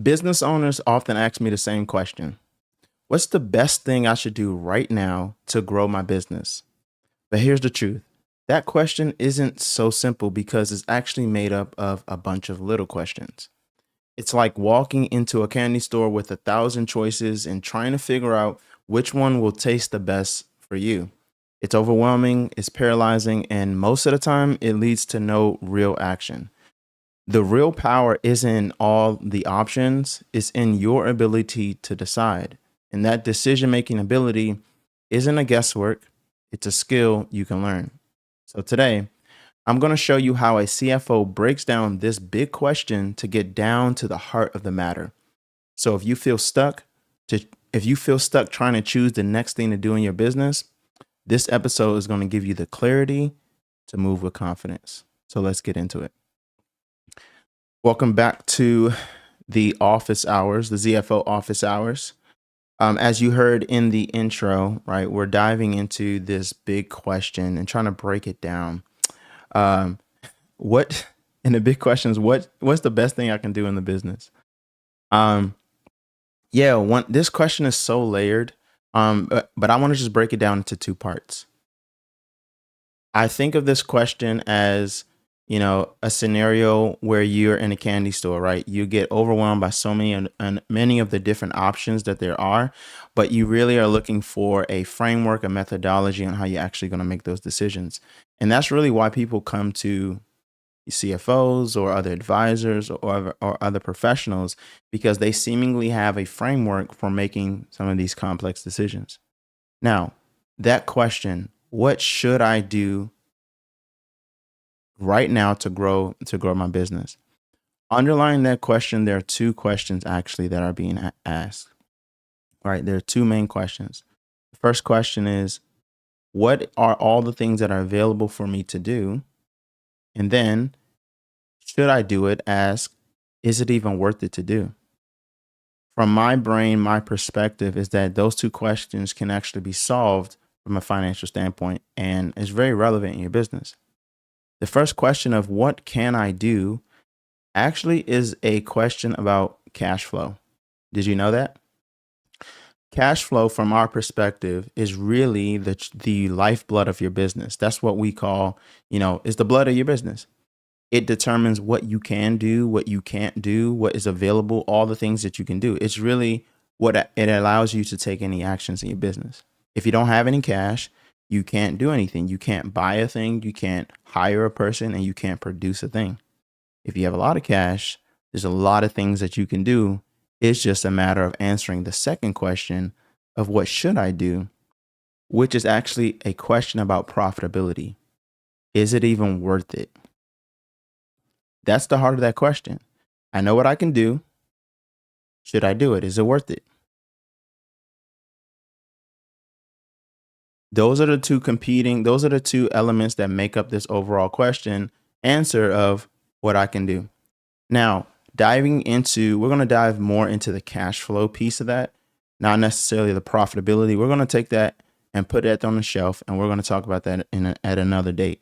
Business owners often ask me the same question. What's the best thing I should do right now to grow my business? But here's the truth. That question isn't so simple because it's actually made up of a bunch of little questions. It's like walking into a candy store with 1,000 choices and trying to figure out which one will taste the best for you. It's overwhelming, it's paralyzing, and most of the time it leads to no real action. The real power isn't in all the options, it's in your ability to decide. And that decision making ability isn't a guesswork, it's a skill you can learn. So today, I'm going to show you how a CFO breaks down this big question to get down to the heart of the matter. So to if you feel stuck trying to choose the next thing to do in your business, this episode is going to give you the clarity to move with confidence. So let's get into it. Welcome back to the office hours, the ZFO office hours. As you heard in the intro, right, we're diving into this big question and trying to break it down. Um, what and the big question is what's the best thing I can do in the business? Um, this question is so layered. But I want to just break it down into two parts. I think of this question as, a scenario where you're in a candy store, right? You get overwhelmed by so many and many of the different options that there are, but you really are looking for a framework, a methodology on how you're actually going to make those decisions. And that's really why people come to CFOs or other advisors or other professionals, because they seemingly have a framework for making some of these complex decisions. Now, that question, what should I do right now to grow my business? Underlying that question, there are two questions actually that are being asked. All right, there are two main questions. The first question is, what are all the things that are available for me to do? And then, should I do it? Ask, is it even worth it to do? From my brain, my perspective is that those two questions can actually be solved from a financial standpoint and is very relevant in your business. The first question of what can I do actually is a question about cash flow. Did you know that? Cash flow, from our perspective, is really the lifeblood of your business. That's what we call, is the blood of your business. It determines what you can do, what you can't do, what is available, all the things that you can do. It's really what it allows you to take any actions in your business. If you don't have any cash, you can't do anything. You can't buy a thing, you can't hire a person, and you can't produce a thing. If you have a lot of cash, there's a lot of things that you can do. It's just a matter of answering the second question of what should I do, which is actually a question about profitability. Is it even worth it? That's the heart of that question. I know what I can do. Should I do it? Is it worth it? Those are the two elements that make up this overall question answer of what I can do. Now, we're going to dive more into the cash flow piece of that, not necessarily the profitability. We're going to take that and put that on the shelf, and we're going to talk about that at another date.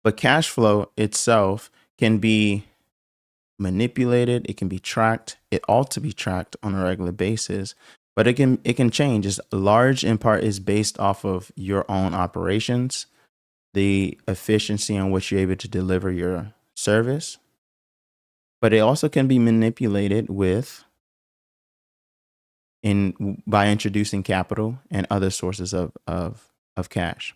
But cash flow itself can be manipulated, it can be tracked, it ought to be tracked on a regular basis, but it can change. It's large in part is based off of your own operations, the efficiency on which you're able to deliver your service, but it also can be manipulated by introducing capital and other sources of cash.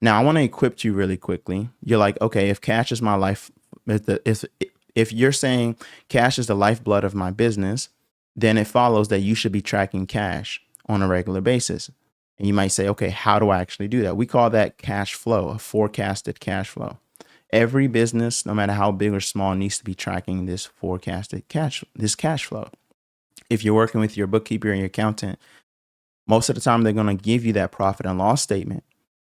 Now, I want to equip you really quickly. You're like, okay, if cash is my life, if you're saying cash is the lifeblood of my business, then it follows that you should be tracking cash on a regular basis. And you might say, okay, how do I actually do that? We call that cash flow, a forecasted cash flow. Every business, no matter how big or small, needs to be tracking this forecasted this cash flow. If you're working with your bookkeeper and your accountant, most of the time they're going to give you that profit and loss statement.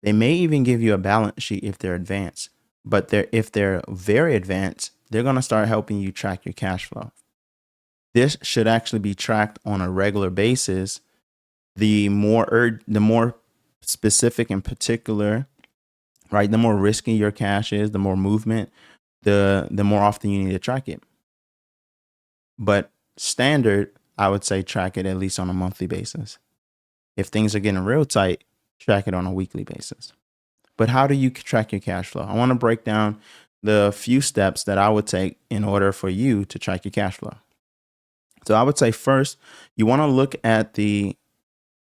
They may even give you a balance sheet if they're advanced, but if they're very advanced, they're going to start helping you track your cash flow. This should actually be tracked on a regular basis. The more specific and particular, right? The more risky your cash is, the more movement, the more often you need to track it. But standard, I would say track it at least on a monthly basis. If things are getting real tight, track it on a weekly basis. But how do you track your cash flow? I want to break down the few steps that I would take in order for you to track your cash flow. So I would say first, you want to look at the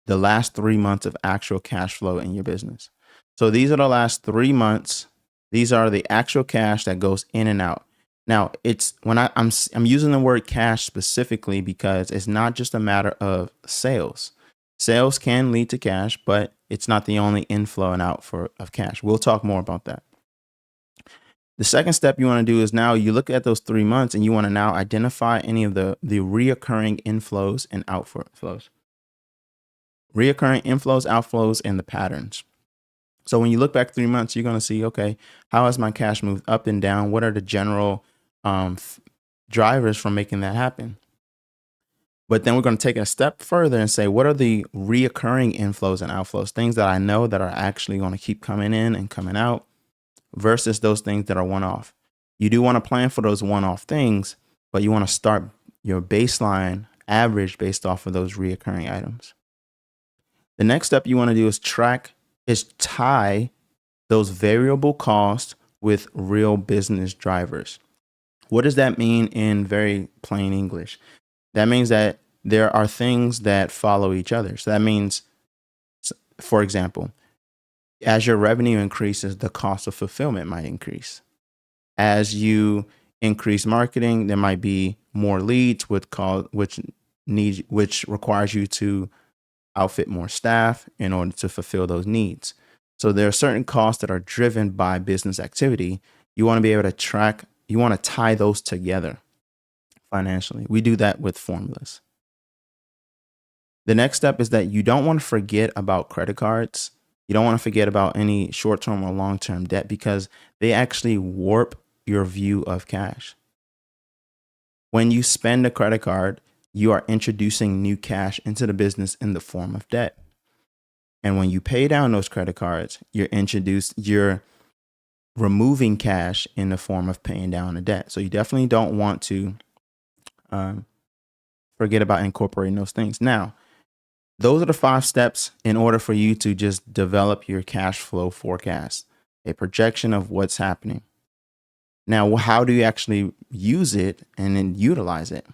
last 3 months of actual cash flow in your business. So these are the last 3 months. These are the actual cash that goes in and out. Now, it's when I'm using the word cash specifically because it's not just a matter of sales. Sales can lead to cash, but it's not the only inflow and out of cash. We'll talk more about that. The second step you want to do is now you look at those 3 months and you want to now identify any of the reoccurring inflows and outflows. Reoccurring inflows, outflows, and the patterns. So when you look back 3 months, you're going to see, okay, how has my cash moved up and down? What are the general drivers for making that happen? But then we're going to take it a step further and say, what are the reoccurring inflows and outflows? Things that I know that are actually going to keep coming in and coming out versus those things that are one-off. You do want to plan for those one-off things, but you want to start your baseline average based off of those reoccurring items. The next step you want to do is tie those variable costs with real business drivers. What does that mean in very plain English? That means that there are things that follow each other. So that means, for example, as your revenue increases, the cost of fulfillment might increase. As you increase marketing, there might be more leads, which requires you to outfit more staff in order to fulfill those needs. So there are certain costs that are driven by business activity. You want to be able to track, you want to tie those together financially. We do that with formulas. The next step is that you don't want to forget about credit cards. You don't want to forget about any short-term or long-term debt because they actually warp your view of cash. When you spend a credit card, you are introducing new cash into the business in the form of debt. And when you pay down those credit cards, you're removing cash in the form of paying down the debt. So you definitely don't want to forget about incorporating those things. Now, those are the 5 steps in order for you to just develop your cash flow forecast, a projection of what's happening. Now, how do you actually use it and then utilize it?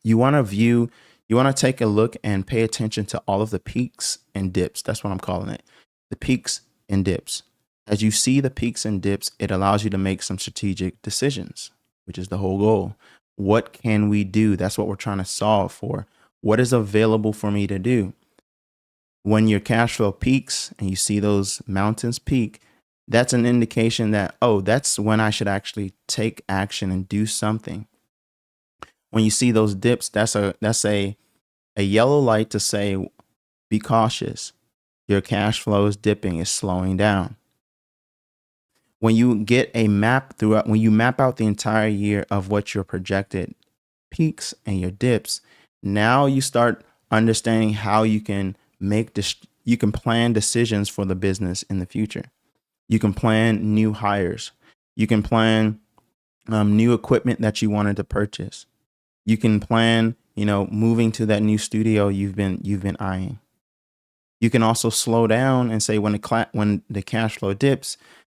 You want to take a look and pay attention to all of the peaks and dips. That's what I'm calling it. The peaks and dips. As you see the peaks and dips, it allows you to make some strategic decisions, which is the whole goal. What can we do? That's what we're trying to solve for. What is available for me to do? When your cash flow peaks and you see those mountains peak, that's an indication that, oh, that's when I should actually take action and do something. When you see those dips, that's a yellow light to say, be cautious. Your cash flow is dipping, is slowing down. When you get a map when you map out the entire year of what your projected peaks and your dips, now you start understanding how you can plan decisions for the business in the future. You can plan new hires. You can plan new equipment that you wanted to purchase. You can plan, moving to that new studio you've been eyeing. You can also slow down and say when the cash flow dips,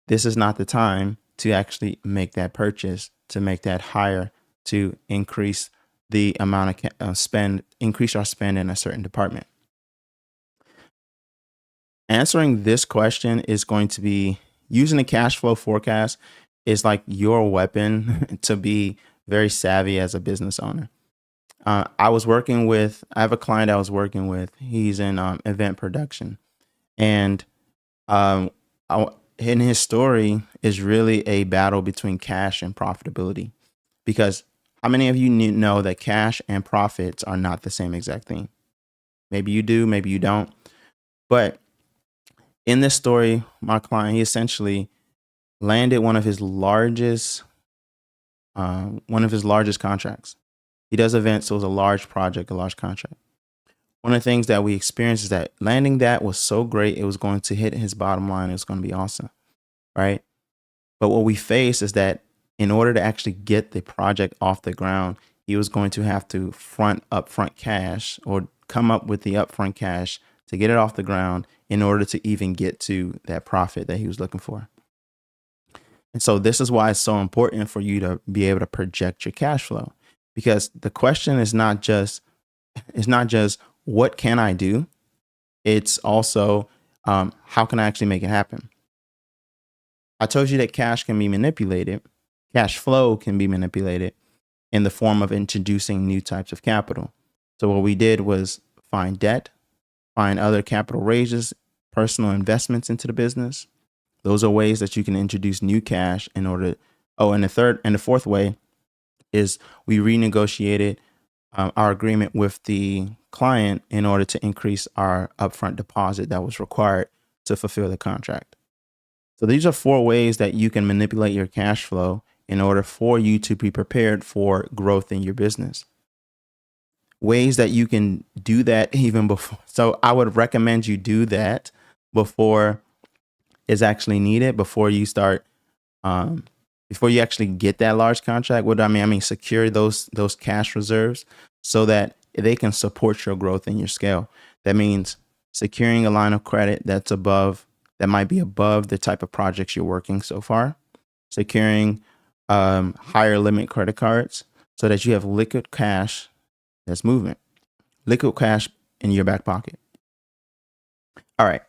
this is not the time to actually make that purchase, to make that hire, to increase the amount of increase our spend in a certain department. Answering this question is going to be using a cash flow forecast is like your weapon to be very savvy as a business owner. I have a client I was working with. He's in event production, and in his story is really a battle between cash and profitability. Because how many of you know that cash and profits are not the same exact thing? Maybe you do, maybe you don't. But in this story, my client, he essentially landed one of his largest contracts. He does events, so it was a large project, a large contract. One of the things that we experienced is that landing that was so great, it was going to hit his bottom line. It was going to be awesome, right? But what we faced is that in order to actually get the project off the ground, he was going to have to front upfront cash or come up with the upfront cash to get it off the ground in order to even get to that profit that he was looking for. And so this is why it's so important for you to be able to project your cash flow, because the question is not just what can I do? It's also how can I actually make it happen? I told you that cash can be manipulated. Cash flow can be manipulated in the form of introducing new types of capital. So what we did was find debt, find other capital raises, personal investments into the business. Those are ways that you can introduce new cash in order. Oh, and the fourth way is we renegotiated our agreement with the client in order to increase our upfront deposit that was required to fulfill the contract. So these are 4 ways that you can manipulate your cash flow in order for you to be prepared for growth in your business. Ways that you can do that even before. So I would recommend you do that before is actually needed, before you start, before you actually get that large contract. What do I mean? I mean, secure those cash reserves so that they can support your growth and your scale. That means securing a line of credit that might be above the type of projects you're working so far. Securing higher limit credit cards so that you have liquid cash that's movement, liquid cash in your back pocket. All right.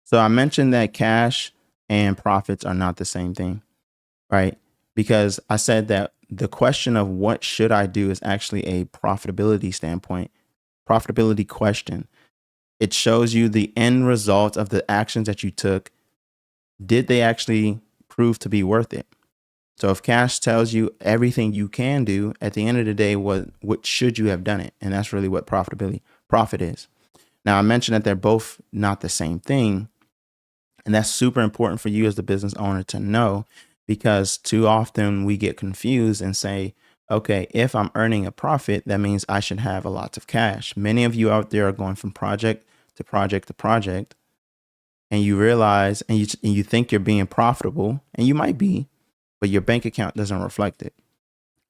So I mentioned that cash and profits are not the same thing, right? Because I said that the question of what should I do is actually a profitability question. It shows you the end result of the actions that you took. Did they actually prove to be worth it? So if cash tells you everything you can do, at the end of the day, what should you have done it? And that's really what profit is. Now, I mentioned that they're both not the same thing. And that's super important for you as the business owner to know, because too often we get confused and say, okay, if I'm earning a profit, that means I should have a lot of cash. Many of you out there are going from project to project to project, and you realize and you think you're being profitable, and you might be, but your bank account doesn't reflect it.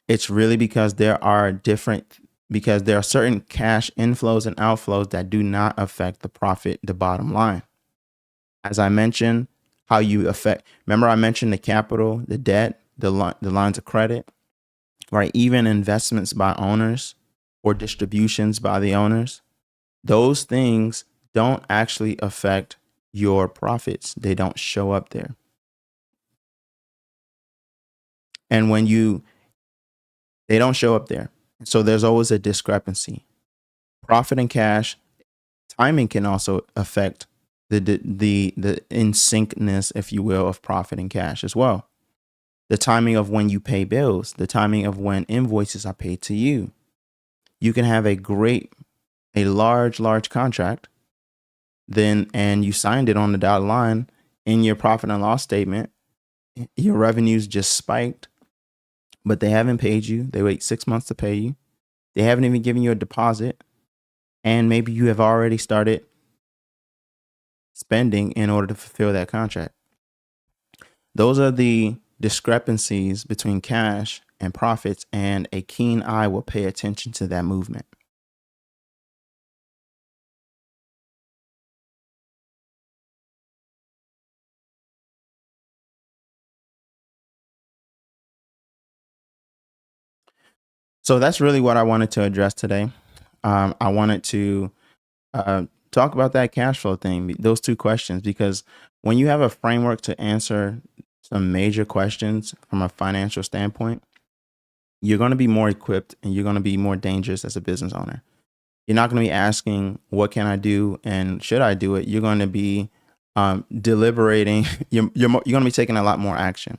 It's really because there are certain cash inflows and outflows that do not affect the bottom line. As I mentioned, remember I mentioned the capital, the debt, the lines of credit, right? Even investments by owners or distributions by the owners. Those things don't actually affect your profits. They don't show up there. And they don't show up there. So there's always a discrepancy. Profit and cash, timing can also affect the in syncness, if you will, of profit and cash as well. The timing of when you pay bills, the timing of when invoices are paid to you. You can have a large contract, and you signed it on the dotted line. In your profit and loss statement, your revenues just spiked, but they haven't paid you. They wait 6 months to pay you. They haven't even given you a deposit. And maybe you have already started spending in order to fulfill that contract. Those are the discrepancies between cash and profits, and a keen eye will pay attention to that movement. So that's really what I wanted to address today. I wanted to talk about that cash flow thing, those 2 questions, because when you have a framework to answer some major questions from a financial standpoint, you're going to be more equipped and you're going to be more dangerous as a business owner. You're not going to be asking, what can I do and should I do it? You're going to be deliberating. You're going to be taking a lot more action.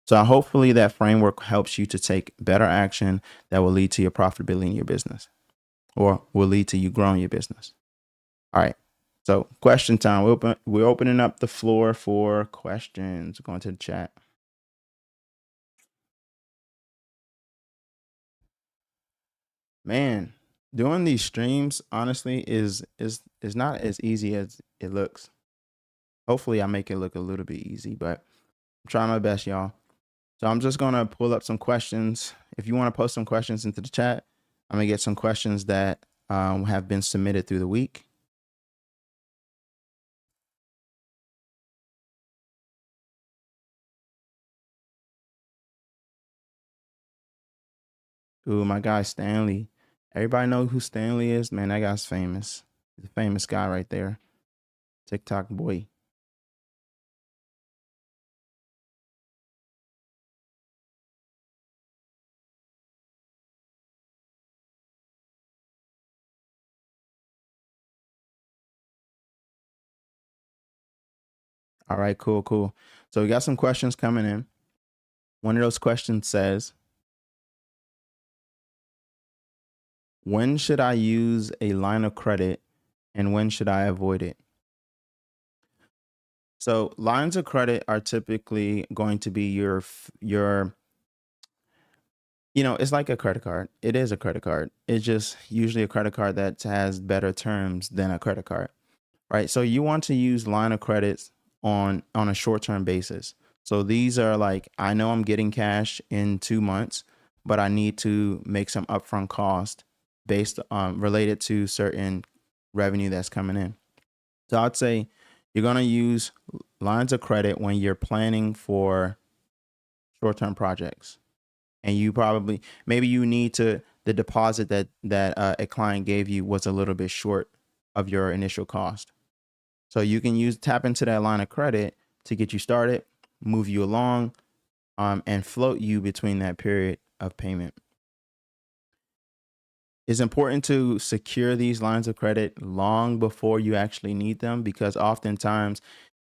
So hopefully that framework helps you to take better action that will lead to your profitability in your business, or will lead to you growing your business. All right. So question time. We're opening up the floor for questions. Going to the chat. Man, doing these streams honestly is not as easy as it looks. Hopefully I make it look a little bit easy, but I'm trying my best, y'all. So I'm just going to pull up some questions. If you want to post some questions into the chat, I'm going to get some questions that have been submitted through the week. Ooh, my guy Stanley. Everybody know who Stanley is? Man, that guy's famous. He's a famous guy right there. TikTok boy. All right, cool. So we got some questions coming in. One of those questions says, when should I use a line of credit and when should I avoid it? So lines of credit are typically going to be your it's like a credit card. It is a credit card. It's just usually a credit card that has better terms than a credit card, right? So you want to use line of credits on a short-term basis. So these are like, I know I'm getting cash in 2 months, but I need to make some upfront cost based on related to certain revenue that's coming in. So I'd say you're going to use lines of credit when you're planning for short-term projects. And you probably, maybe you need to, the deposit that a client gave you was a little bit short of your initial cost. So you can tap into that line of credit to get you started, move you along, and float you between that period of payment. It's important to secure these lines of credit long before you actually need them, because oftentimes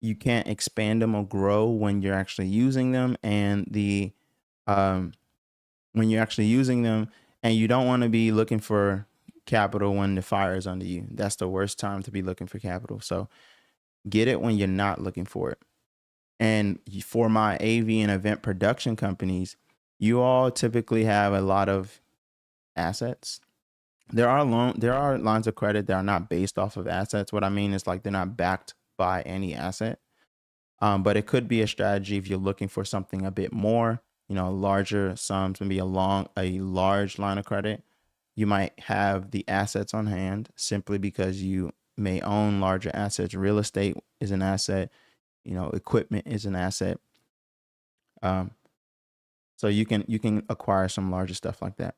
you can't expand them or grow when you're actually using them, and when you're actually using them, and you don't want to be looking for capital when the fire is under you. That's the worst time to be looking for capital. So get it when you're not looking for it. And for my AV and event production companies, you all typically have a lot of assets. There are lines of credit that are not based off of assets. What I mean is, like, they're not backed by any asset. But it could be a strategy if you're looking for something a bit more, larger sums, maybe a large line of credit. You might have the assets on hand simply because you may own larger assets. Real estate is an asset, equipment is an asset. Um, so you can acquire some larger stuff like that.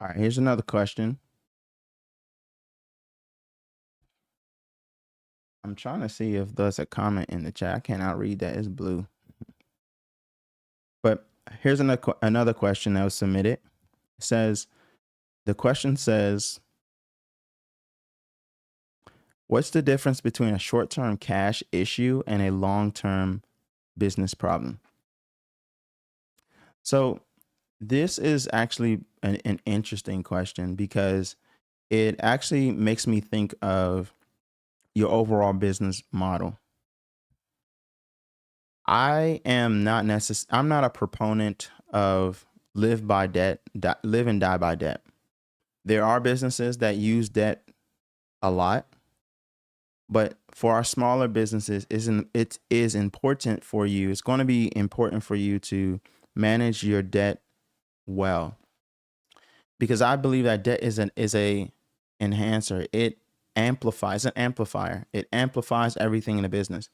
All right, here's another question. I'm trying to see if there's a comment in the chat. I cannot read that. It's blue. But here's another question that was submitted. It says, the question says, what's the difference between a short-term cash issue and a long-term business problem? So this is actually an interesting question, because it actually makes me think of your overall business model. I'm not a proponent of live and die by debt. There are businesses that use debt a lot, but for our smaller businesses, it is important for you. It's going to be important for you to manage your debt well, because I believe that debt is a enhancer. It amplifies, an amplifier. It amplifies everything in the business.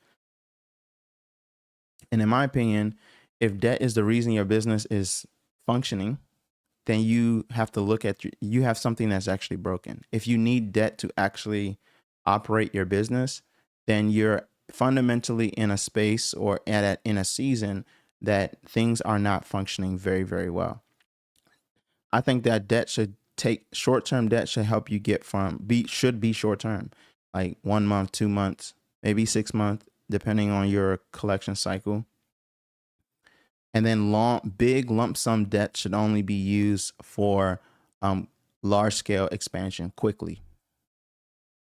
And in my opinion, if debt is the reason your business is functioning, then you have to look at you have something that's actually broken. If you need debt to actually operate your business, then you're fundamentally in a space or in a season that things are not functioning very, very well. I think that short-term debt should help you should be short-term, like 1 month, 2 months, maybe 6 months, depending on your collection cycle. And then big lump sum debt should only be used for large scale expansion quickly.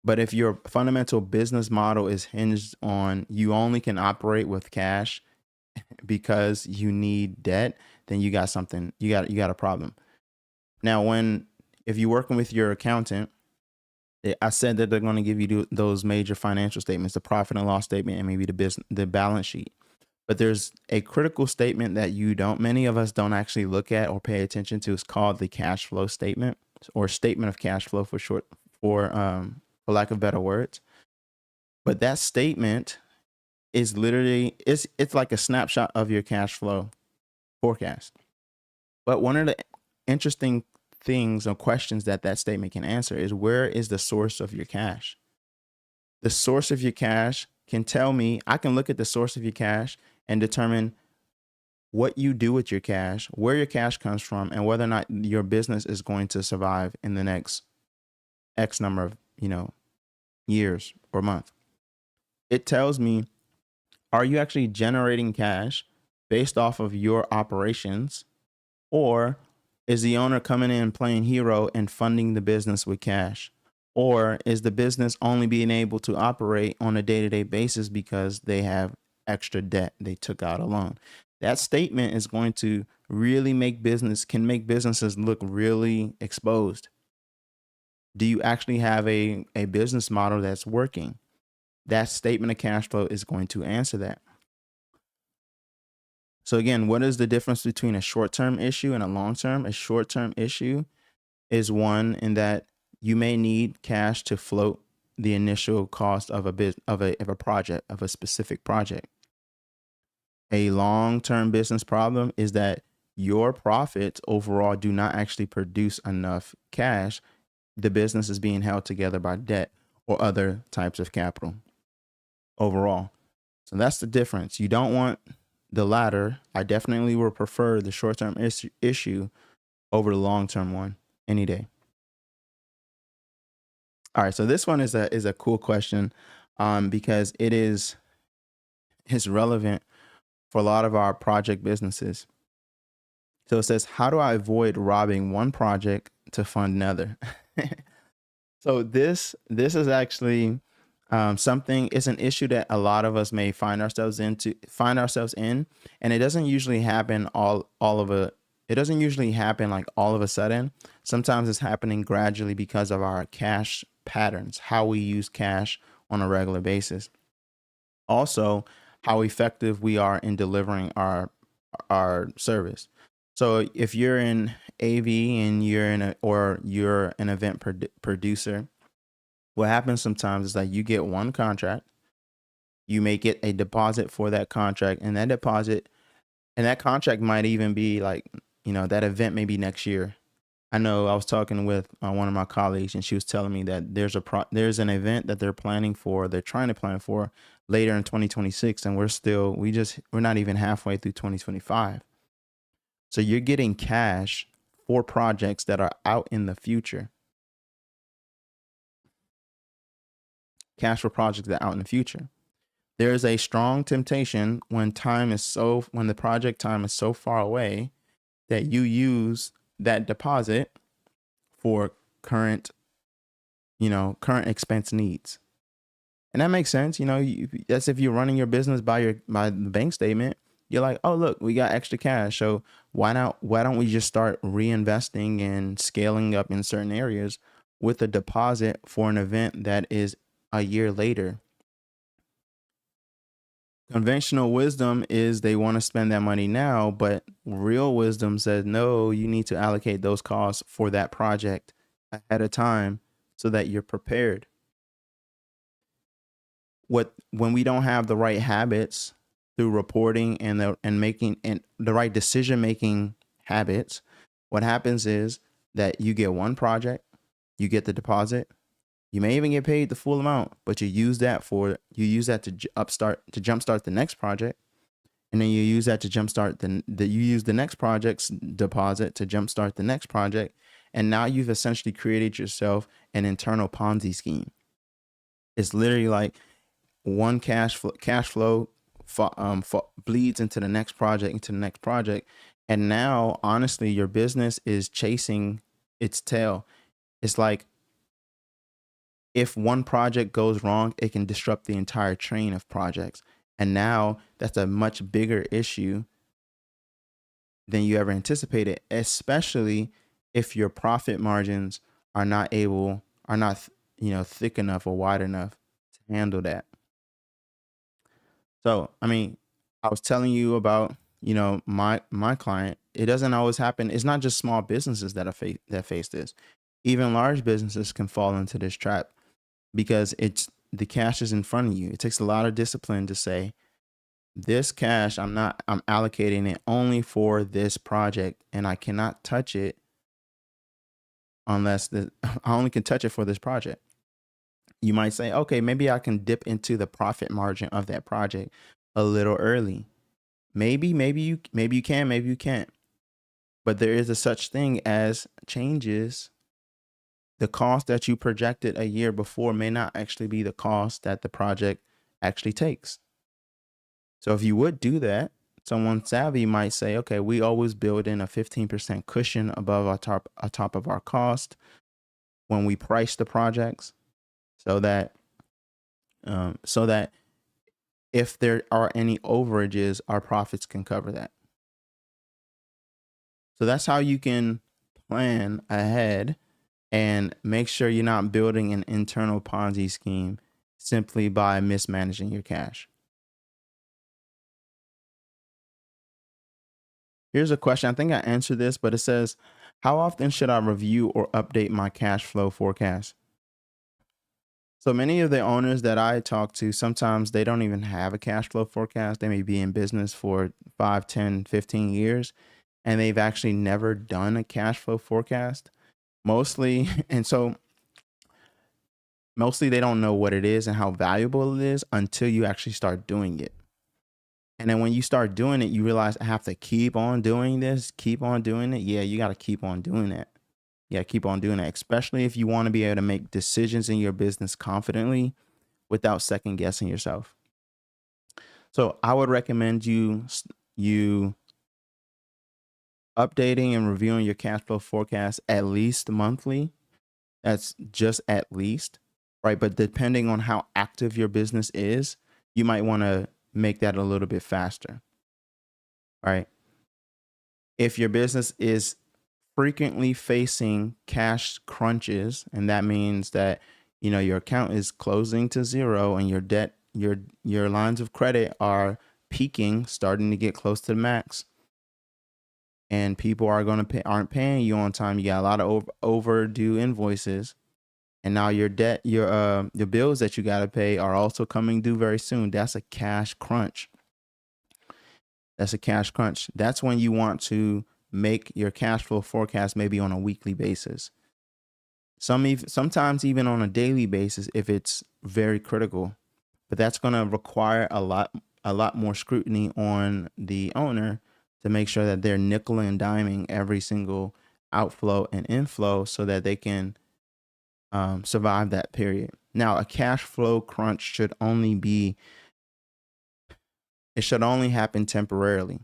But if your fundamental business model is hinged on you only can operate with cash because you need debt, then you got something. You got a problem. Now, if you're working with your accountant, I said that they're going to give you those major financial statements, the profit and loss statement, and maybe the balance sheet. But there's a critical statement that many of us don't actually look at or pay attention to. It's called the cash flow statement, or statement of cash flow for short, for lack of better words. But that statement is literally, it's like a snapshot of your cash flow forecast. But one of the interesting things or questions that statement can answer is, where is the source of your cash? The source of your cash can tell me, I can look at the source of your cash and determine what you do with your cash, where your cash comes from, and whether or not your business is going to survive in the next X number of, years or month. It tells me, are you actually generating cash based off of your operations, or is the owner coming in playing hero and funding the business with cash? Or is the business only being able to operate on a day-to-day basis because they have extra debt they took out a loan? That statement is going to really can make businesses look really exposed. Do you actually have a business model that's working? That statement of cash flow is going to answer that. So again, what is the difference between a short-term issue and a long-term? A short-term issue is one in that you may need cash to float the initial cost of a project, of a specific project. A long-term business problem is that your profits overall do not actually produce enough cash. The business is being held together by debt or other types of capital overall. So that's the difference. You don't want the latter. I definitely would prefer the short-term issue over the long-term one any day. All right, so this one is a cool question, because it is relevant for a lot of our project businesses. So it says, how do I avoid robbing one project to fund another? So this is actually something. It's an issue that a lot of us may find ourselves in, and it doesn't usually happen It doesn't usually happen like all of a sudden. Sometimes it's happening gradually because of our cash patterns, how we use cash on a regular basis. Also, how effective we are in delivering our service. So if you're in AV and you're an event producer, what happens sometimes is that you get one contract, you may get a deposit for that contract, and that contract might even be like, that event may be next year. I know I was talking with one of my colleagues, and she was telling me that there's an event that they're trying to plan for later in 2026, and we're not even halfway through 2025. So you're getting cash for projects that are out in the future. Cash for projects that are out in the future. There is a strong temptation when the project time is so far away that you use that deposit for current expense needs. And that makes sense. That's if you're running your business by the bank statement. You're like, oh, look, we got extra cash. So why don't we just start reinvesting and scaling up in certain areas with a deposit for an event that is a year later? Conventional wisdom is they want to spend that money now, but real wisdom says, no, you need to allocate those costs for that project ahead of time so that you're prepared. When we don't have the right habits through reporting and making the right decision making habits, what happens is that you get one project, you get the deposit, you may even get paid the full amount, but you use that to jumpstart the next project, and then you use that to jumpstart you use the next project's deposit to jumpstart the next project, and now you've essentially created yourself an internal Ponzi scheme. It's literally like one cash flow bleeds into the next project, and now honestly your business is chasing its tail. It's like, if one project goes wrong, it can disrupt the entire train of projects, and now that's a much bigger issue than you ever anticipated, especially if your profit margins are not thick enough or wide enough to handle that. So, I mean, I was telling you about, my client. It doesn't always happen. It's not just small businesses that face this. Even large businesses can fall into this trap because it's the cash is in front of you. It takes a lot of discipline to say, this cash, I'm allocating it only for this project and I cannot touch it unless I only can touch it for this project. You might say, okay, maybe I can dip into the profit margin of that project a little early. Maybe you can, maybe you can't. But there is a such thing as changes. The cost that you projected a year before may not actually be the cost that the project actually takes. So if you would do that, someone savvy might say, okay, we always build in a 15% cushion above our top of our cost when we price the projects, so that so that if there are any overages, our profits can cover that. So that's how you can plan ahead and make sure you're not building an internal Ponzi scheme simply by mismanaging your cash. Here's a question. I think I answered this, but it says, how often should I review or update my cash flow forecast? So many of the owners that I talk to, sometimes they don't even have a cash flow forecast. They may be in business for 5, 10, 15 years, and they've actually never done a cash flow forecast. Mostly, and so mostly they don't know what it is and how valuable it is until you actually start doing it. And then when you start doing it, you realize I have to keep on doing this, keep on doing it. Yeah, you got to keep on doing it. Yeah, keep on doing it, especially if you want to be able to make decisions in your business confidently without second guessing yourself. So I would recommend you updating and reviewing your cash flow forecast at least monthly. That's just at least, right? But depending on how active your business is, you might want to make that a little bit faster, right? If your business is frequently facing cash crunches, and that means that your account is closing to zero and your debt, your lines of credit are peaking, starting to get close to the max, and people aren't paying you on time. You got a lot of overdue invoices, and now your debt, your bills that you got to pay are also coming due very soon. That's a cash crunch. That's when you want to make your cash flow forecast maybe on a weekly basis. Sometimes even on a daily basis if it's very critical. But that's going to require a lot more scrutiny on the owner to make sure that they're nickel and diming every single outflow and inflow so that they can survive that period. Now, a cash flow crunch should only happen temporarily.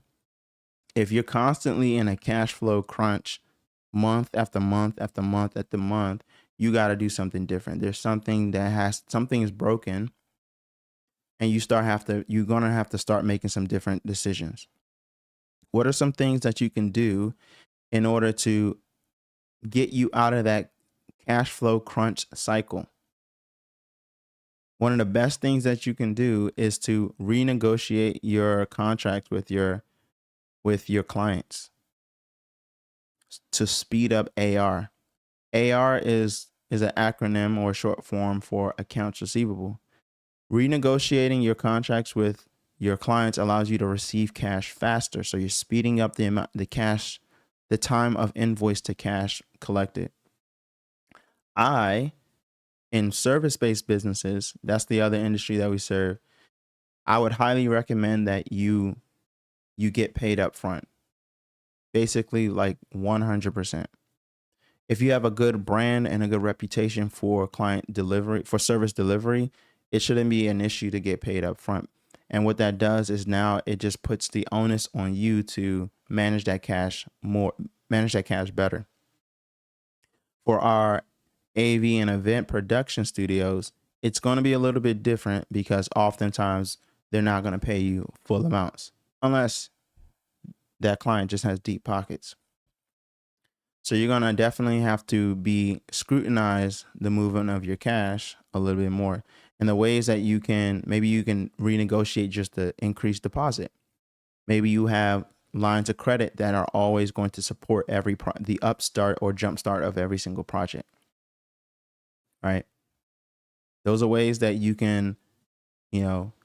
If you're constantly in a cash flow crunch month after month after month after month, you got to do something different. There's something is broken, and you're going to have to start making some different decisions. What are some things that you can do in order to get you out of that cash flow crunch cycle? One of the best things that you can do is to renegotiate your contract with your clients to speed up AR. AR is an acronym or short form for accounts receivable. Renegotiating your contracts with your clients allows you to receive cash faster. So you're speeding up the time of invoice to cash collected. In service-based businesses, that's the other industry that we serve, I would highly recommend that you get paid up front. Basically like 100%. If you have a good brand and a good reputation for service delivery, it shouldn't be an issue to get paid up front. And what that does is now it just puts the onus on you to manage that cash better. For our AV and event production studios, it's going to be a little bit different because oftentimes they're not going to pay you full amounts unless that client just has deep pockets. So you're going to definitely have to scrutinize the movement of your cash a little bit more. And the ways that you can renegotiate just the increased deposit. Maybe you have lines of credit that are always going to support the upstart or jumpstart of every single project, right? Those are ways that you can,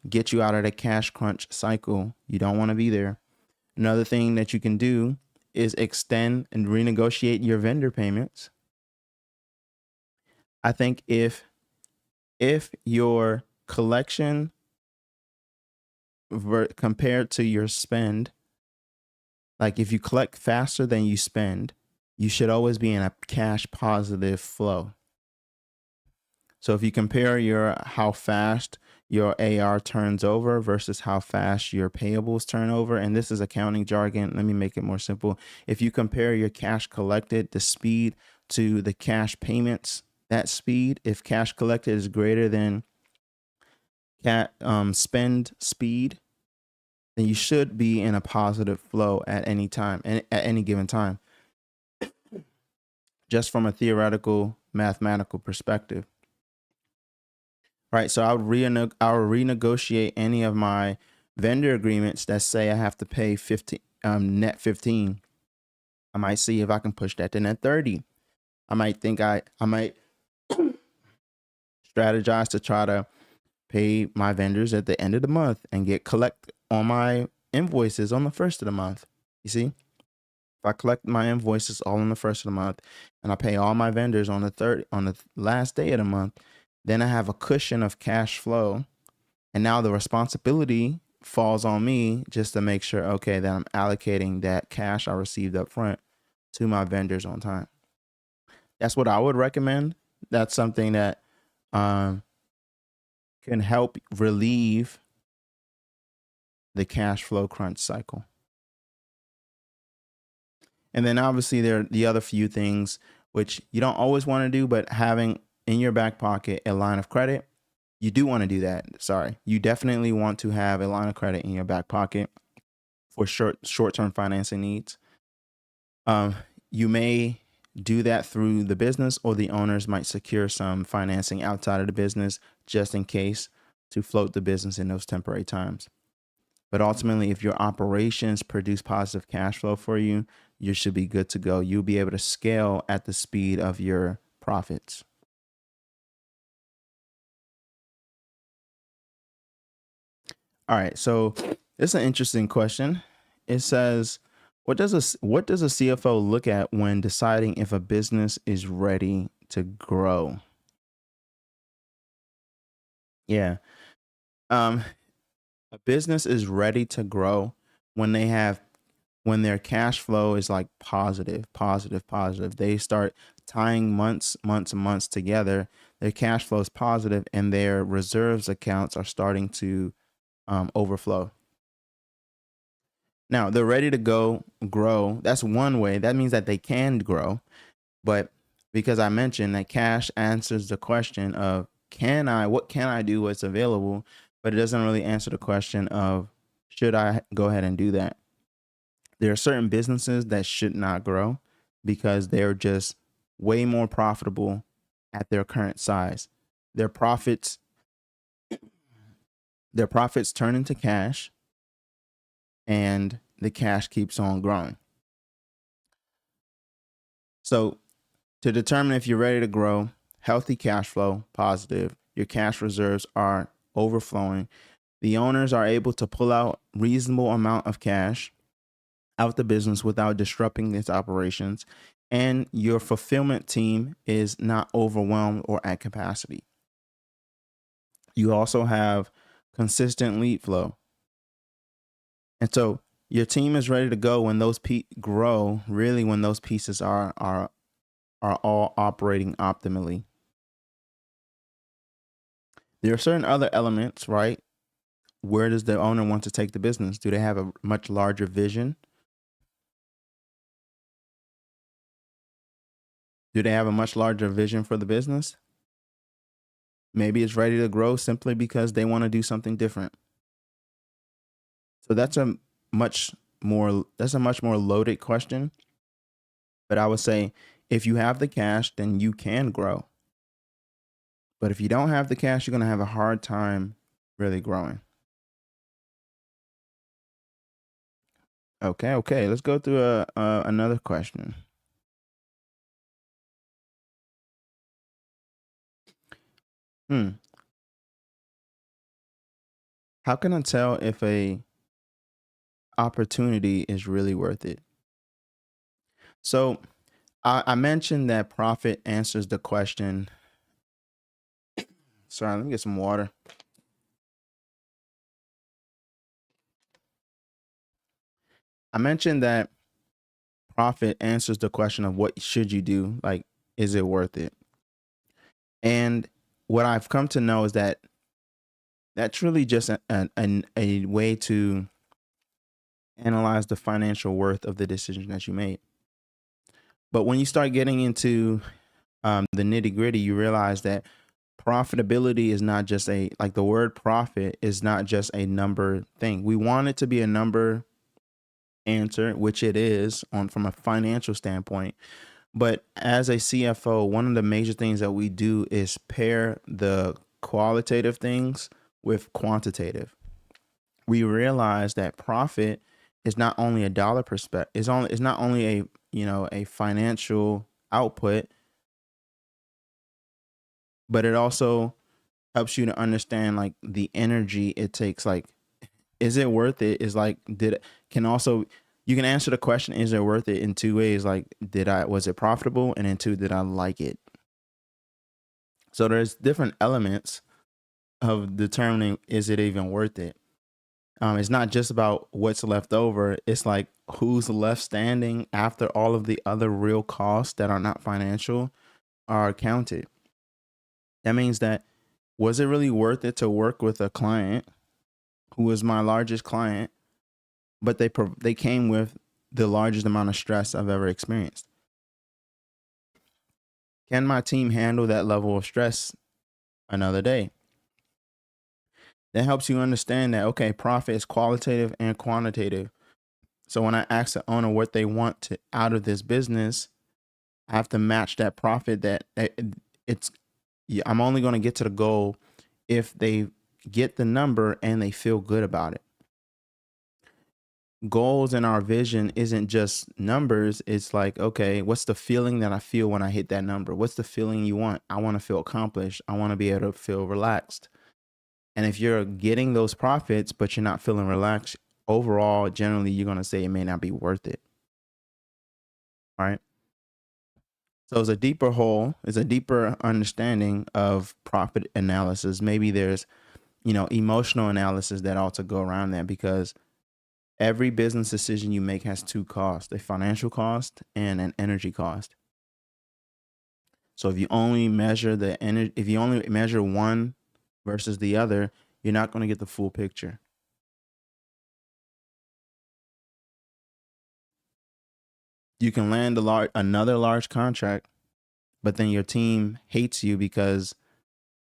get you out of the cash crunch cycle. You don't want to be there. Another thing that you can do is extend and renegotiate your vendor payments. I think if your collection compared to your spend, like if you collect faster than you spend, you should always be in a cash positive flow. So if you compare your how fast your AR turns over versus how fast your payables turn over, and this is accounting jargon, let me make it more simple. If you compare your cash collected, the speed, to the cash payments, that speed, if cash collected is greater than spend speed, then you should be in a positive flow at any time and at any given time, just from a theoretical mathematical perspective. Right. So I would renegotiate any of my vendor agreements that say I have to pay 15 net 15. I might see if I can push that to net 30. I might think I might strategize to try to pay my vendors at the end of the month and get collect on my invoices on the first of the month. You see? If I collect my invoices all on the first of the month and I pay all my vendors on the last day of the month, then I have a cushion of cash flow. And now the responsibility falls on me just to make sure, okay, that I'm allocating that cash I received up front to my vendors on time. That's what I would recommend. That's something that can help relieve the cash flow crunch cycle. And then obviously there are the other few things which you don't always want to do, but having in your back pocket a line of credit, you do want to do that. Sorry. You definitely want to have a line of credit in your back pocket for short-term financing needs. You may do that through the business, or the owners might secure some financing outside of the business just in case to float the business in those temporary times. But ultimately, if your operations produce positive cash flow for you, you should be good to go. You'll be able to scale at the speed of your profits. All right, so this is an interesting question. It says, what does a CFO look at when deciding if a business is ready to grow? Yeah. Um, a business is ready to grow when when their cash flow is like positive, positive, positive. They start tying months together. Their cash flow is positive, and their reserves accounts are starting to overflow. Now they're ready to go grow. That's one way. That means that they can grow. But because I mentioned that cash answers the question of what can I do, what's available, but it doesn't really answer the question of should I go ahead and do that. There are certain businesses that should not grow because they're just way more profitable at their current size. Their profits, their profits turn into cash, and the cash keeps on growing. So to determine if you're ready to grow, healthy cash flow, positive, your cash reserves are overflowing. The owners are able to pull out reasonable amount of cash out the business without disrupting its operations, and your fulfillment team is not overwhelmed or at capacity. You also have consistent lead flow. And so your team is ready to go when those grow, really when those pieces are all operating optimally. There are certain other elements, right? Where does the owner want to take the business? Do they have a much larger vision? Do they have a much larger vision for the business? Maybe it's ready to grow simply because they want to do something different. So that's a much more loaded question. But I would say if you have the cash, then you can grow. But if you don't have the cash, you're going to have a hard time really growing. Okay. Let's go through another question. Hmm. How can I tell if a opportunity is really worth it? So I mentioned that profit answers the question. Sorry, let me get some water. I mentioned that profit answers the question of what should you do? Like, is it worth it? And what I've come to know is that that's really just a way to analyze the financial worth of the decision that you made. But when you start getting into the nitty gritty, you realize that profitability is not just like the word profit is not just a number thing. We want it to be a number answer, which it is on from a financial standpoint. But as a CFO, one of the major things that we do is pair the qualitative things with quantitative. We realize that profit is not only a dollar perspective, it's not only a a financial output, but it also helps you to understand like the energy it takes. Like, is it worth it? Is like did it can also you can answer the question, is it worth it, in two ways. Like, was it profitable? And then two, did I like it? So there's different elements of determining, is it even worth it. It's not just about what's left over. It's like who's left standing after all of the other real costs that are not financial are counted. That means that, was it really worth it to work with a client who was my largest client, but they came with the largest amount of stress I've ever experienced? Can my team handle that level of stress another day? That helps you understand that, okay, profit is qualitative and quantitative. So when I ask the owner what they want out of this business, I have to match that profit. It's yeah, I'm only going to get to the goal if they get the number and they feel good about it. Goals in our vision isn't just numbers. It's like, okay, what's the feeling that I feel when I hit that number? What's the feeling you want? I want to feel accomplished. I want to be able to feel relaxed. And if you're getting those profits, but you're not feeling relaxed, overall, generally, you're going to say it may not be worth it. All right. So it's a deeper hole, it's a deeper understanding of profit analysis. Maybe there's, emotional analysis that ought to go around that, because every business decision you make has two costs: a financial cost and an energy cost. So if you only measure one versus the other, you're not going to get the full picture. You can land another large contract, but then your team hates you because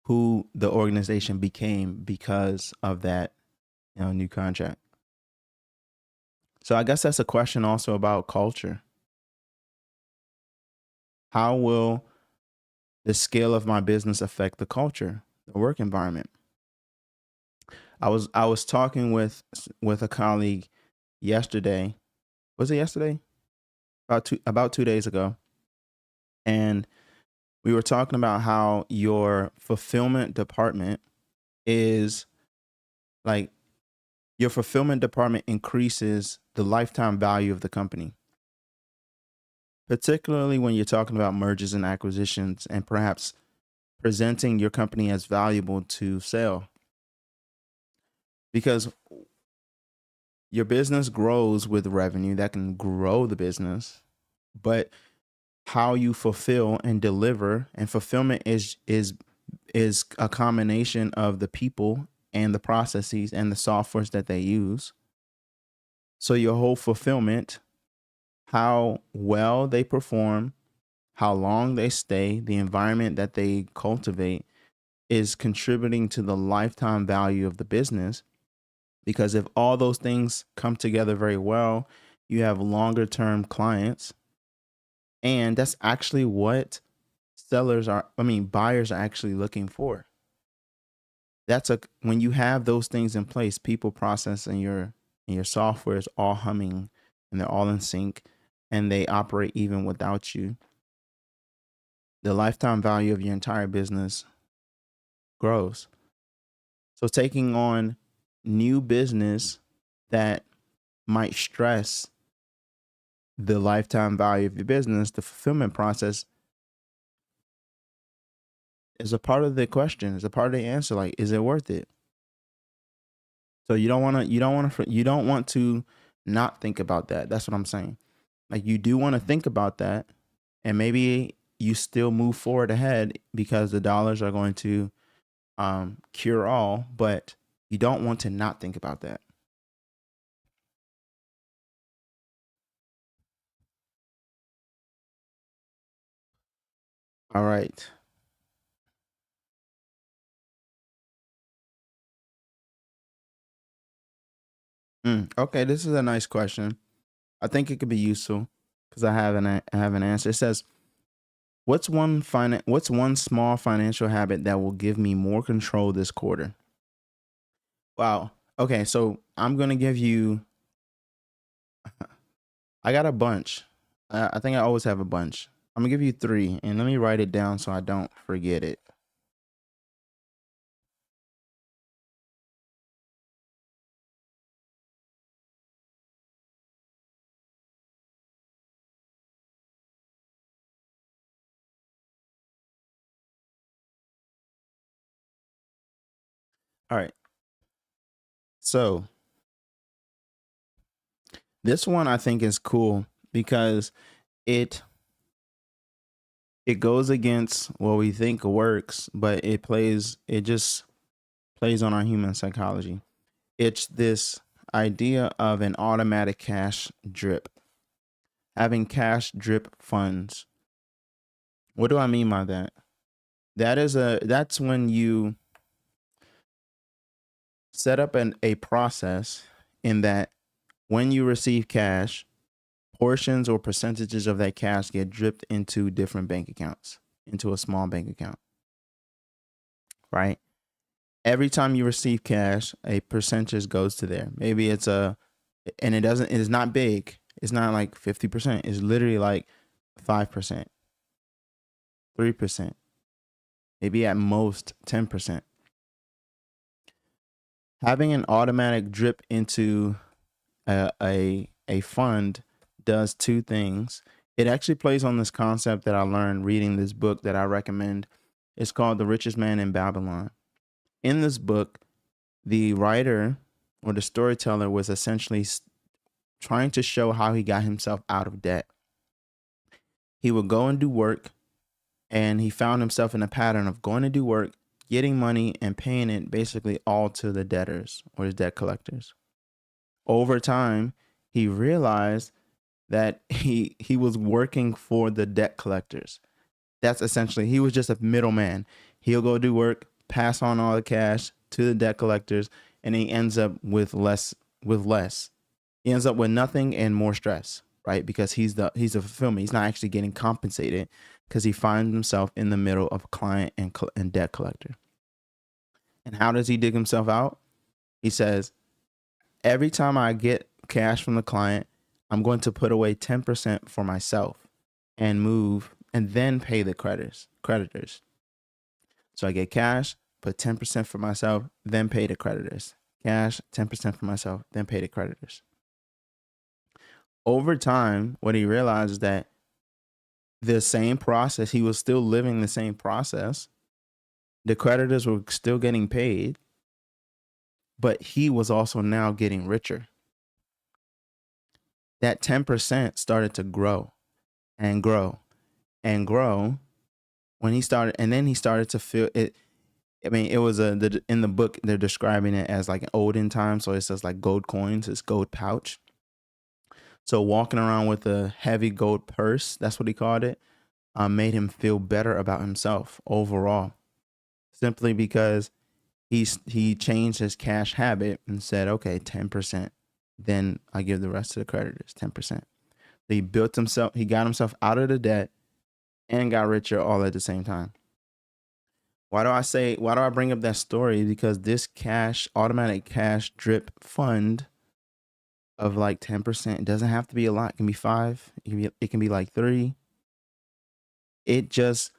who the organization became because of that, new contract. So I guess that's a question also about culture. How will the scale of my business affect the culture, the work environment? I was talking with a colleague yesterday. Was it yesterday? About 2 days ago. And we were talking about how your fulfillment department is like your fulfillment department increases the lifetime value of the company, particularly when you're talking about mergers and acquisitions and perhaps presenting your company as valuable to sell. Because your business grows with revenue that can grow the business, but how you fulfill and deliver, and fulfillment is a combination of the people and the processes and the softwares that they use. So your whole fulfillment, how well they perform, how long they stay, the environment that they cultivate, is contributing to the lifetime value of the business. Because if all those things come together very well, you have longer term clients. And that's actually what buyers are actually looking for. When you have those things in place, people, process, and your software is all humming. and they're all in sync and they operate even without you, the lifetime value of your entire business grows. So taking on new business that might stress the lifetime value of your business, the fulfillment process, is a part of the question, is a part of the answer. Like, is it worth it? So you don't want to not think about that. That's what I'm saying. Like, you do want to think about that, and maybe you still move forward ahead because the dollars are going to cure all, but you don't want to not think about that. All right. Okay, this is a nice question. I think it could be useful because I have an answer. It says, what's one small financial habit that will give me more control this quarter? Wow. Okay, so I'm gonna give you. I got a bunch. I think I always have a bunch. I'm gonna give you three, and let me write it down so I don't forget it. All right. So this one I think is cool because it it goes against what we think works, but it just plays on our human psychology. It's this idea of an automatic cash drip, having cash drip funds. What do I mean by that? That's when you set up a process in that when you receive cash, portions or percentages of that cash get dripped into different bank accounts, into a small bank account, right? Every time you receive cash, a percentage goes to there. Maybe and it is not big. It's not like 50%. It's literally like 5%, 3%, maybe at most 10%. Having an automatic drip into a fund does two things. It actually plays on this concept that I learned reading this book that I recommend. It's called The Richest Man in Babylon. In this book, the writer or the storyteller was essentially trying to show how he got himself out of debt. He would go and do work, and he found himself in a pattern of going to do work, getting money, and paying it basically all to the debtors or his debt collectors. Over time, he realized that he was working for the debt collectors. That's essentially, he was just a middleman. He'll go do work, pass on all the cash to the debt collectors, and he ends up with less. He ends up with nothing and more stress, right? Because he's a fulfillment. He's not actually getting compensated because he finds himself in the middle of a client and debt collector. And how does he dig himself out? He says, every time I get cash from the client, I'm going to put away 10% for myself and move and then pay the creditors. So I get cash, put 10% for myself, then pay the creditors. Cash, 10% for myself, then pay the creditors. Over time, what he realized is that the same process, he was still living the same process. The creditors were still getting paid, but he was also now getting richer. That 10% started to grow and grow and grow when he started, and then he started to feel it. I mean, it was in the book they're describing it as like an olden time, so it says like gold coins, it's gold pouch. So walking around with a heavy gold purse, that's what he called it, made him feel better about himself overall, simply because he changed his cash habit and said, okay, 10%, then I give the rest to the creditors, 10%. He built himself, he got himself out of the debt and got richer all at the same time. Why do I bring up that story? Because this automatic cash drip fund of like 10%. It doesn't have to be a lot. It can be 5. It can be like 3. It just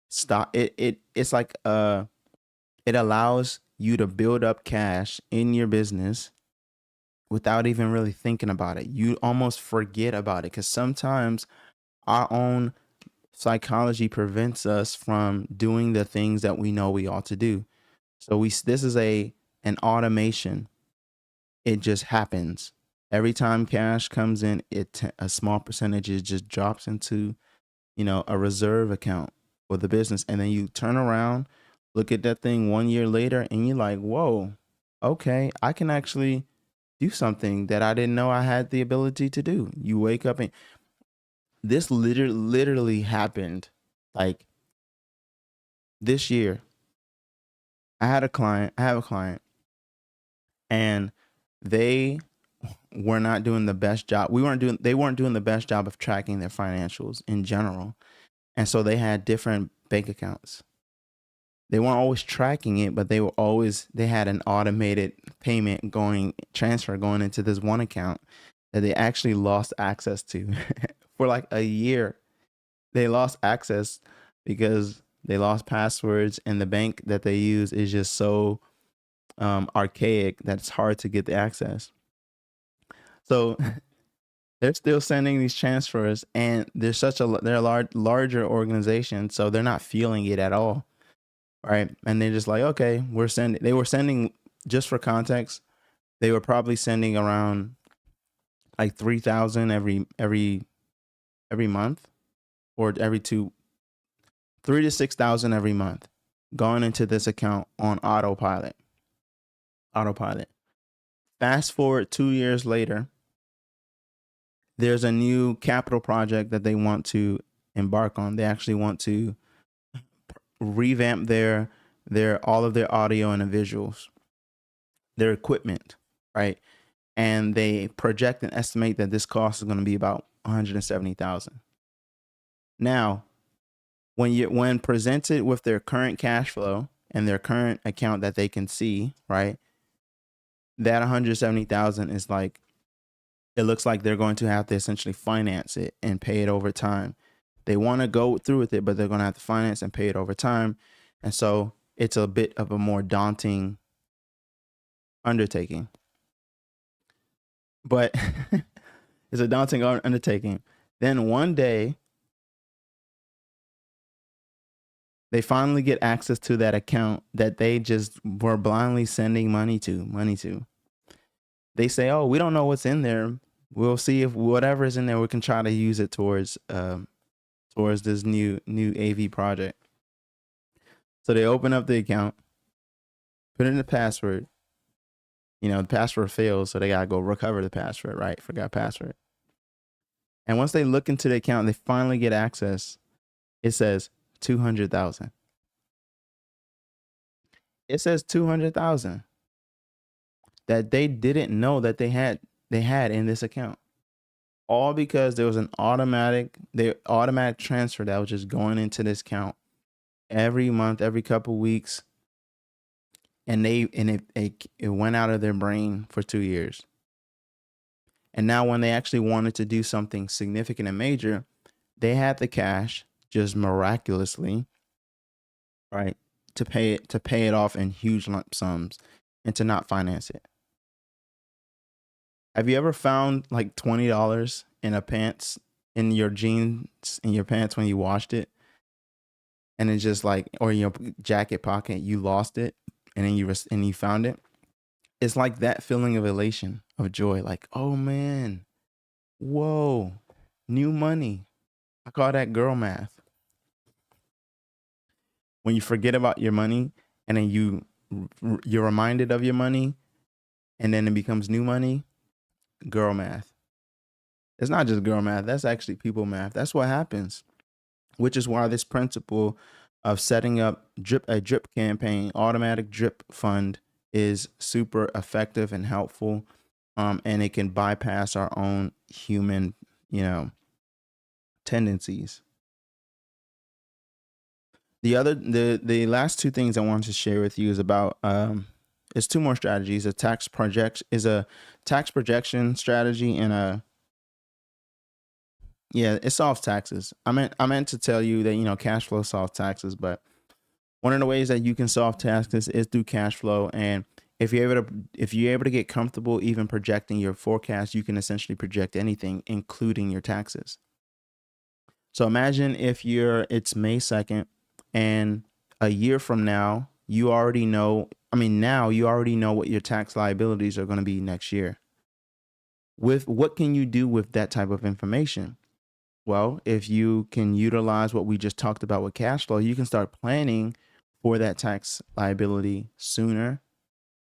it's like it allows you to build up cash in your business without even really thinking about it. You almost forget about it because sometimes our own psychology prevents us from doing the things that we know we ought to do. So this is an automation. It just happens. Every time cash comes in, a small percentage it just drops into, a reserve account for the business. And then you turn around, look at that thing 1 year later, and you're like, whoa, okay, I can actually do something that I didn't know I had the ability to do. You wake up and this literally happened like this year. I have a client, and they were not doing the best job. They weren't doing the best job of tracking their financials in general. And so they had different bank accounts. They weren't always tracking it, but they had an automated transfer going into this one account that they actually lost access to for like a year. They lost access because they lost passwords, and the bank that they use is just so archaic that it's hard to get the access. So they're still sending these transfers, and they're a larger organization, so they're not feeling it at all, right? And they're just like, okay, they were sending, just for context, they were probably sending around like 3,000 every month, or every 3 to 6,000 every month, going into this account on autopilot. Fast forward 2 years later, there's a new capital project that they want to embark on. They actually want to revamp their all of their audio and visuals, their equipment, right? And they project and estimate that this cost is going to be about 170,000. Now, when presented with their current cash flow and their current account that they can see, right? That 170,000 is like, it looks like they're going to have to essentially finance it and pay it over time. They want to go through with it, but they're going to have to finance and pay it over time. And so it's a bit of a more daunting undertaking. But it's a daunting undertaking. Then one day, they finally get access to that account that they just were blindly sending money to. They say, oh, we don't know what's in there. We'll see if whatever is in there, we can try to use it towards this new AV project. So they open up the account, put in the password. The password fails, so they gotta go recover the password, right? Forgot password. And once they look into the account, they finally get access. It says 200,000. It says 200,000 that they didn't know that they had in this account. All because there was an automatic transfer that was just going into this account every month, every couple weeks, and it went out of their brain for 2 years. And now when they actually wanted to do something significant and major, they had the cash just miraculously, right, to pay it off in huge lump sums and to not finance it. Have you ever found like $20 in in your jeans, in your pants when you washed it? And it's just like, or in your jacket pocket, you lost it, and then you found it. It's like that feeling of elation, of joy, like, oh man, whoa, new money. I call that girl math. When you forget about your money, and then you're reminded of your money, and then it becomes new money. Girl math. It's not just girl math. That's actually people math. That's what happens, which is why this principle of setting up a drip campaign, automatic drip fund, is super effective and helpful. And it can bypass our own human, tendencies. The last two things I want to share with you is It's two more strategies. A tax projection strategy and it solves taxes. I meant to tell you that, cash flow solves taxes, but one of the ways that you can solve taxes is through cash flow. And if you're able to get comfortable even projecting your forecast, you can essentially project anything, including your taxes. So imagine if it's May 2nd and a year from now, now you already know what your tax liabilities are going to be next year. With what can you do with that type of information? Well, if you can utilize what we just talked about with cash flow, you can start planning for that tax liability sooner,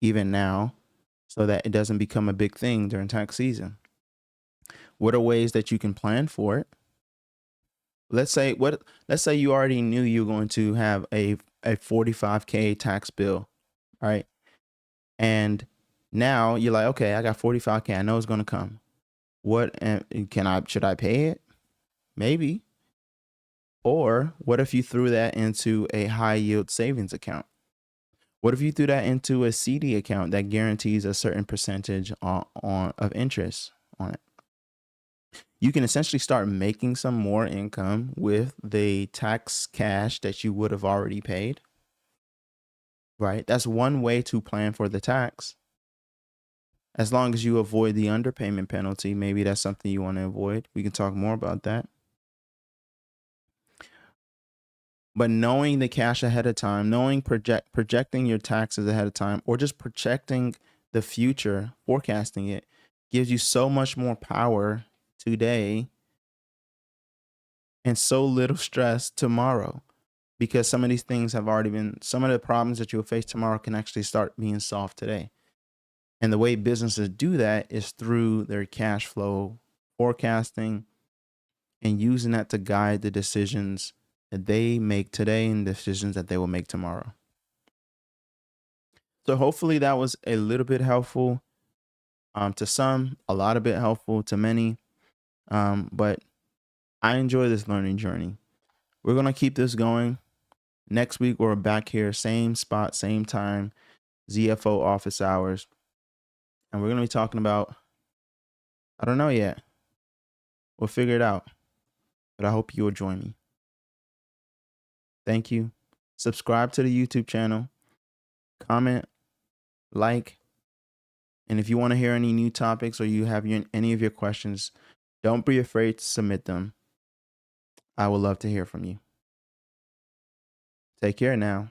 even now, so that it doesn't become a big thing during tax season. What are ways that you can plan for it? Let's say you already knew you were going to have a 45K tax bill, right? And now you're like, okay, I got 45K. I know it's going to come. Should I pay it? Maybe. Or what if you threw that into a high yield savings account? What if you threw that into a CD account that guarantees a certain percentage of interest on it? You can essentially start making some more income with the tax cash that you would have already paid, right? That's one way to plan for the tax. As long as you avoid the underpayment penalty, maybe that's something you want to avoid. We can talk more about that. But knowing the cash ahead of time, projecting your taxes ahead of time, or just projecting the future, forecasting it, gives you so much more power today and so little stress tomorrow, because some of these things some of the problems that you'll face tomorrow can actually start being solved today. And the way businesses do that is through their cash flow forecasting and using that to guide the decisions that they make today and decisions that they will make tomorrow. So hopefully that was a little bit helpful to some, a lot of bit helpful to many. But I enjoy this learning journey. We're going to keep this going. Next week, we're back here, same spot, same time, ZFO office hours. And we're going to be talking about, I don't know yet. We'll figure it out. But I hope you will join me. Thank you. Subscribe to the YouTube channel. Comment, like. And if you want to hear any new topics or you have any of your questions, don't be afraid to submit them. I would love to hear from you. Take care now.